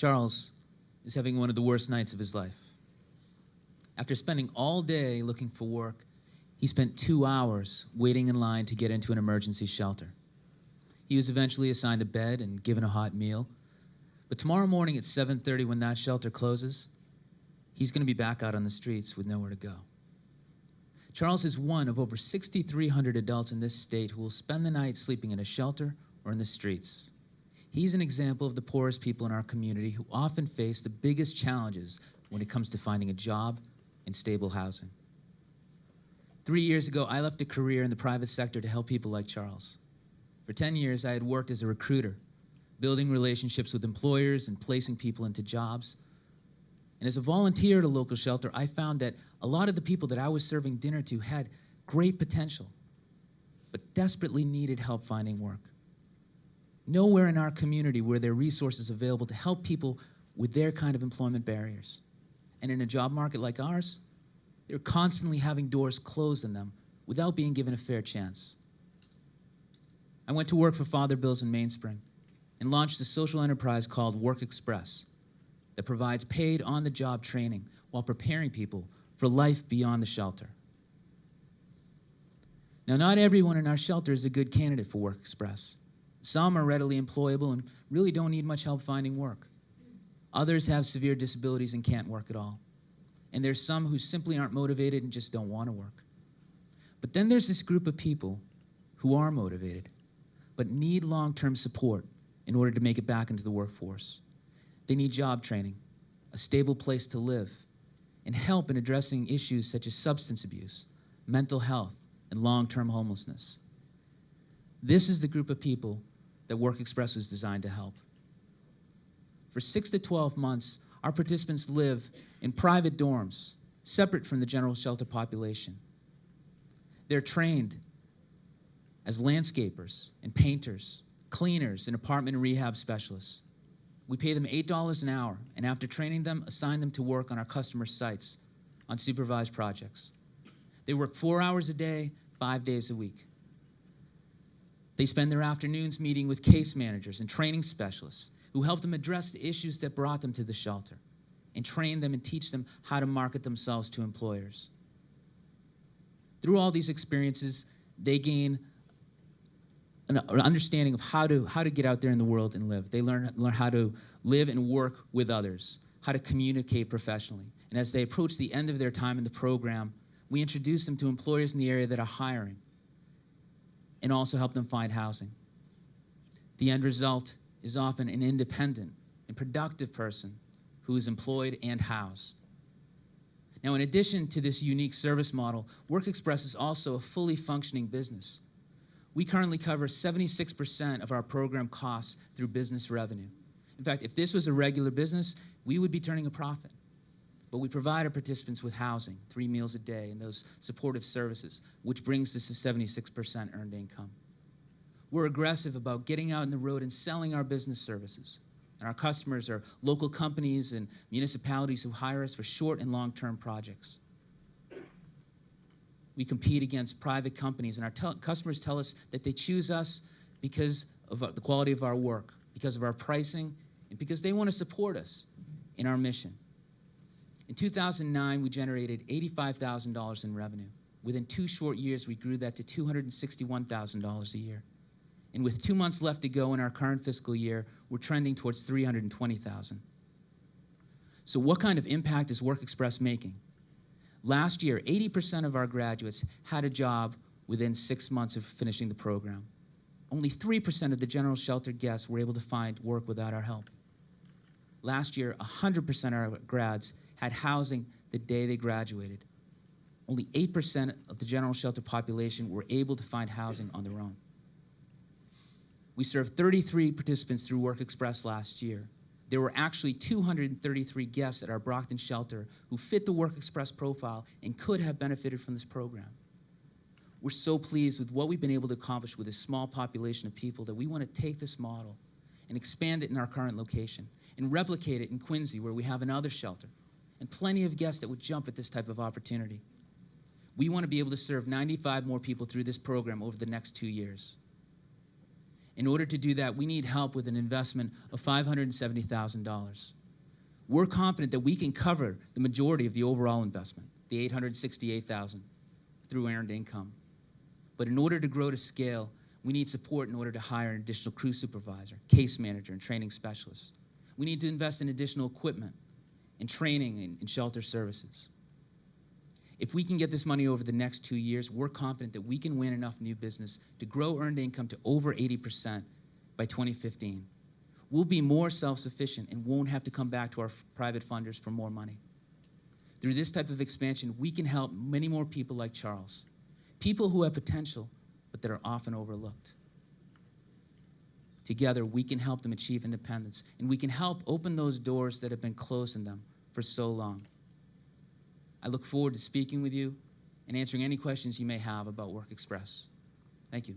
Charles is having one of the worst nights of his life. After spending all day looking for work, he spent 2 hours waiting in line to get into an emergency shelter. He was eventually assigned a bed and given a hot meal. But tomorrow morning at 7:30, when that shelter closes, he's going to be back out on the streets with nowhere to go. Charles is one of over 6,300 adults in this state who will spend the night sleeping in a shelter or in the streets. He's an example of the poorest people in our community who often face the biggest challenges when it comes to finding a job and stable housing. 3 years ago, I left a career in the private sector to help people like Charles. For 10 years, I had worked as a recruiter, building relationships with employers and placing people into jobs. And as a volunteer at a local shelter, I found that a lot of the people that I was serving dinner to had great potential, but desperately needed help finding work. Nowhere in our community were there resources available to help people with their kind of employment barriers. And in a job market like ours, they're constantly having doors closed on them without being given a fair chance. I went to work for Father Bills in Mainspring and launched a social enterprise called WorkExpress that provides paid on-the-job training while preparing people for life beyond the shelter. Now, not everyone in our shelter is a good candidate for WorkExpress. Some are readily employable and really don't need much help finding work. Others have severe disabilities and can't work at all. And there's some who simply aren't motivated and just don't want to work. But then there's this group of people who are motivated, but need long-term support in order to make it back into the workforce. They need job training, a stable place to live, and help in addressing issues such as substance abuse, mental health, and long-term homelessness. This is the group of people that WorkExpress was designed to help. For 6 to 12 months, our participants live in private dorms, separate from the general shelter population. They're trained as landscapers and painters, cleaners, and apartment and rehab specialists. We pay them $8 an hour, and after training them, assign them to work on our customer sites on supervised projects. They work 4 hours a day, 5 days a week. They spend their afternoons meeting with case managers and training specialists who help them address the issues that brought them to the shelter and train them and teach them how to market themselves to employers. Through all these experiences, they gain an understanding of how to get out there in the world and live. They learn how to live and work with others, how to communicate professionally. And as they approach the end of their time in the program, we introduce them to employers in the area that are hiring and also help them find housing. The end result is often an independent and productive person who is employed and housed. Now, in addition to this unique service model, WorkExpress is also a fully functioning business. We currently cover 76% of our program costs through business revenue. In fact, if this was a regular business, we would be turning a profit. But we provide our participants with housing, 3 meals a day, and those supportive services, which brings this to 76% earned income. We're aggressive about getting out on the road and selling our business services. And our customers are local companies and municipalities who hire us for short and long-term projects. We compete against private companies, and our customers tell us that they choose us because of the quality of our work, because of our pricing, and because they want to support us in our mission. In 2009, we generated $85,000 in revenue. Within 2 short years, we grew that to $261,000 a year. And with 2 months left to go in our current fiscal year, we're trending towards $320,000. So what kind of impact is WorkExpress making? Last year, 80% of our graduates had a job within 6 months of finishing the program. Only 3% of the general shelter guests were able to find work without our help. Last year, 100% of our grads had housing the day they graduated. Only 8% of the general shelter population were able to find housing on their own. We served 33 participants through WorkExpress last year. There were actually 233 guests at our Brockton shelter who fit the WorkExpress profile and could have benefited from this program. We're so pleased with what we've been able to accomplish with this small population of people that we want to take this model and expand it in our current location and replicate it in Quincy, where we have another shelter and plenty of guests that would jump at this type of opportunity. We want to be able to serve 95 more people through this program over the next 2 years. In order to do that, we need help with an investment of $570,000. We're confident that we can cover the majority of the overall investment, the $868,000, through earned income. But in order to grow to scale, we need support in order to hire an additional crew supervisor, case manager, and training specialist. We need to invest in additional equipment, in training, and shelter services. If we can get this money over the next 2 years, we're confident that we can win enough new business to grow earned income to over 80% by 2015. We'll be more self-sufficient and won't have to come back to our private funders for more money. Through this type of expansion, we can help many more people like Charles, people who have potential, but that are often overlooked. Together, we can help them achieve independence, and we can help open those doors that have been closed in them for so long. I look forward to speaking with you and answering any questions you may have about WorkExpress. Thank you.